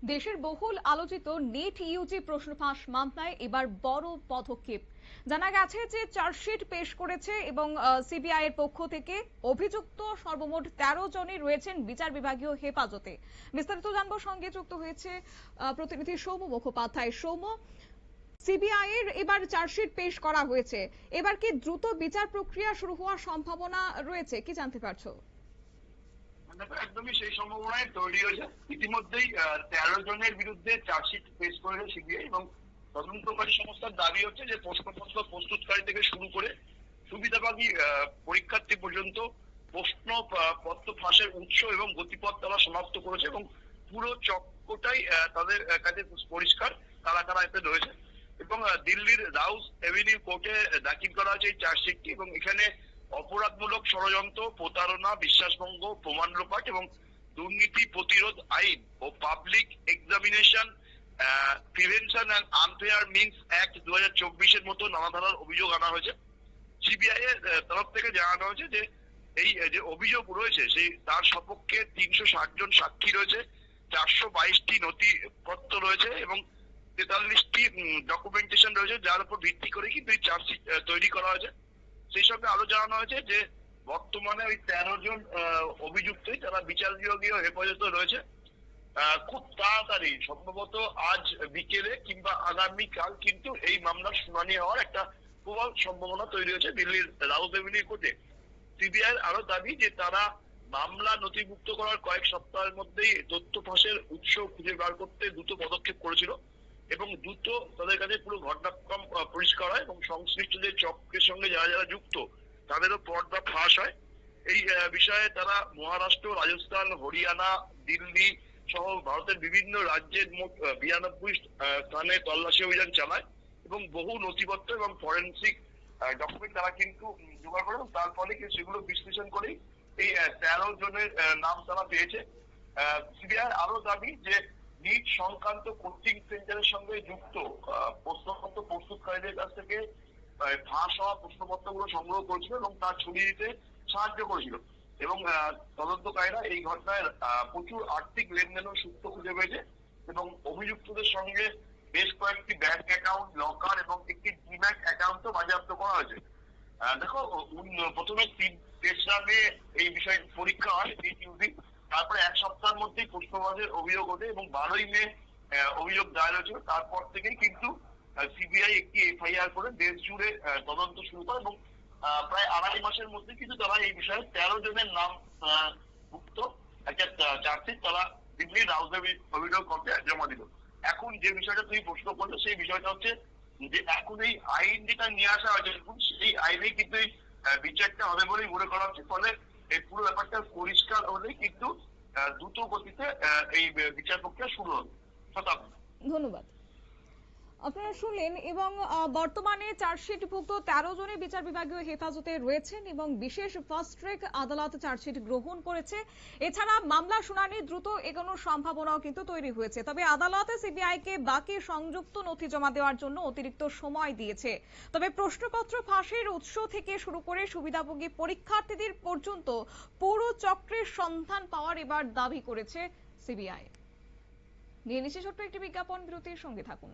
দেশের বহুল আলোচিত নেট ইউজি প্রশ্ন ফাঁস মামলায় এবার বড় পদক্ষেপ। জানা গেছে যে চার্জশিট পেশ করেছে এবং সিবিআই এর পক্ষ থেকে অভিযুক্ত সর্বমোট 13 জনই রয়েছেন বিচার বিভাগীয় হেফাজতে। বিস্তারিত জানবো, সঙ্গে যুক্ত হয়েছে প্রতিনিধি সৌম্য মুখোপাধ্যায়। সৌম্য, সিবিআই এর এবার চার্জশিট পেশ করা হয়েছে, এবার কি দ্রুত বিচার প্রক্রিয়া শুরু হওয়ার সম্ভাবনা রয়েছে, কি জানতে পারছো? একদমই সেই সম্ভাবনায় তৈরি হয়েছে। ইতিমধ্যেই 13 জনের বিরুদ্ধে চার্জশিট পেশ করেছে সিবিআই এবং তদন্তকারী সংস্থার দাবি হচ্ছে যে প্রশ্নপত্র প্রস্তুতকারী থেকে শুরু করে সুবিধাভোগী পরীক্ষার্থী পর্যন্ত প্রশ্নপত্র ফাঁসের উৎস এবং গতিপথ তারা শনাক্ত করেছে এবং পুরো চক্রটাই তাদের কাছে পরিষ্কার কারা কারা এতে রয়েছে। এবং দিল্লির রাউস এভিনিউ কোর্টে দাখিল করা হয়েছে এই চার্জশিটটি এবং এখানে অপরাধমূলক ষড়যন্ত্র, প্রতারণা, বিশ্বাসভঙ্গ, প্রমাণ লোপাট এবং দুর্নীতি প্রতিরোধ আইন ও public examination prevention and unfair means act 2024 এর মতো নানা ধারার অভিযোগ আনা হয়েছে। সিবিআই এর তরফ থেকে জানানো হয়েছে যে এই যে অভিযোগ রয়েছে সেই তার সপক্ষে 360 জন সাক্ষী রয়েছে, 422টি নথিপত্র রয়েছে এবং 43টি ডকুমেন্টেশন রয়েছে, যার উপর ভিত্তি করে কিন্তু এই চার্জশিট তৈরি করা হয়েছে। সেই সঙ্গে আরো জানানো হয়েছে যে বর্তমানে ওই 13 জন অভিযুক্তই তারা বিচার বিভাগীয় হেফাজতে রয়েছে। খুব তাড়াতাড়ি, সম্ভবত আজ বিকেলে কিংবা আগামীকাল কিন্তু এই মামলার শুনানি হওয়ার একটা প্রবল সম্ভাবনা তৈরি হয়েছে দিল্লির রাউস এভিনিউ কোর্টে। সিবিআই আরো দাবি যে তারা মামলা নথিভুক্ত করার কয়েক সপ্তাহের মধ্যেই তথ্য ফাঁসের উৎস খুঁজে বার করতে দ্রুত পদক্ষেপ করেছিল এবং দ্রুত তাদের কাছে পুরো ঘটনাক্রম পরিষ্কার হয় এবং সংশ্লিষ্টদের চক্রের সঙ্গে যারা যারা যুক্ত তাদেরও পর্দা ফাঁস হয়। এই বিষয়ে তারা মহারাষ্ট্র, রাজস্থান, হরিয়ানা, দিল্লি সহ ভারতের বিভিন্ন রাজ্যের মোট 92 স্থানে তল্লাশি অভিযান চালায় এবং বহু নথিপত্র এবং ফরেন্সিক ডকুমেন্ট তারা কিন্তু জোগাড় করে এবং তার ফলে সেগুলো বিশ্লেষণ করে এই 13 জনের নাম তারা পেয়েছে। সিবিআই আরো দাবি যে নিট সংক্রান্ত কোচিং সেন্টারের সঙ্গে যুক্ত প্রশ্নপত্র প্রস্তুতকারীদের কাছ থেকে ফাঁস হওয়া প্রশ্নপত্রগুলো সংগ্রহ করেছিল এবং তা ছড়িয়ে দিতে সাহায্য করেছিল এবং তদন্তকারীরা এই ঘটনায় প্রচুর আর্থিক লেনদেনের সূত্র খুঁজে পেয়েছে এবং অভিযুক্তদের সঙ্গে বেশ কয়েকটি ব্যাংক অ্যাকাউন্ট, লকার এবং একটি ডিম্যাট অ্যাকাউন্টও বাজেয়াপ্ত করা হয়েছে। দেখো, প্রথমে 3রা মে এই বিষয় পরীক্ষা হয় ইউজি, তারপরে এক সপ্তাহের মধ্যেই প্রশ্নবাদের অভিযোগ ওঠে এবং 12ই মে অভিযোগ দায়ের হয়েছিল। তারপর থেকেই কিন্তু সিবিআই একটি এফআইআর করে দেশ জুড়ে তদন্ত শুরু করে এবং প্রায় 2.5 মাসের মধ্যে কিন্তু তারা এই বিষয়ে 13 জনের নাম ভুক্ত একটা চার্জশিট তারা দিল্লির রাউস এভিনিউ কোর্টে জমা দিল। এখন যে বিষয়টা তুমি প্রশ্ন করলে সেই বিষয়টা হচ্ছে যে এখন এই আইন যেটা নিয়ে আসা হয়েছে সেই আইনেই কিন্তু এই বিচারটা হবে বলেই মনে করা হচ্ছে। ফলে এই পুরো ব্যাপারটা পরিষ্কার হলেই কিন্তু দ্রুত গতিতে এই বিচার প্রক্রিয়া শুরু হবে। ধন্যবাদ। আপনারা শুনলেন এবং বর্তমানে চার্জশিটভুক্ত 13 জনের বিচার বিভাগীয় হেফাজতে রয়েছেন এবং বিশেষ ফাস্ট ট্র্যাক আদালত চার্জশিট গ্রহণ করেছে। এছাড়া মামলা শুনানি দ্রুত এগোনোর সম্ভাবনাও কিন্তু তৈরি হয়েছে। তবে আদালতে সিবিআই কে বাকি সংযুক্ত নথি জমা দেওয়ার জন্য অতিরিক্ত সময় দিয়েছে। তবে প্রশ্নপত্র ফাঁসের উৎস থেকে শুরু করে সুবিধাভোগী পরীক্ষার্থীদের পর্যন্ত পুরো চক্রের সন্ধান পাওয়ার এবার দাবি করেছে সিবিআই। নিয়ে নিচ্ছে ছোট্ট একটি বিজ্ঞাপন বিরতির, সঙ্গে থাকুন।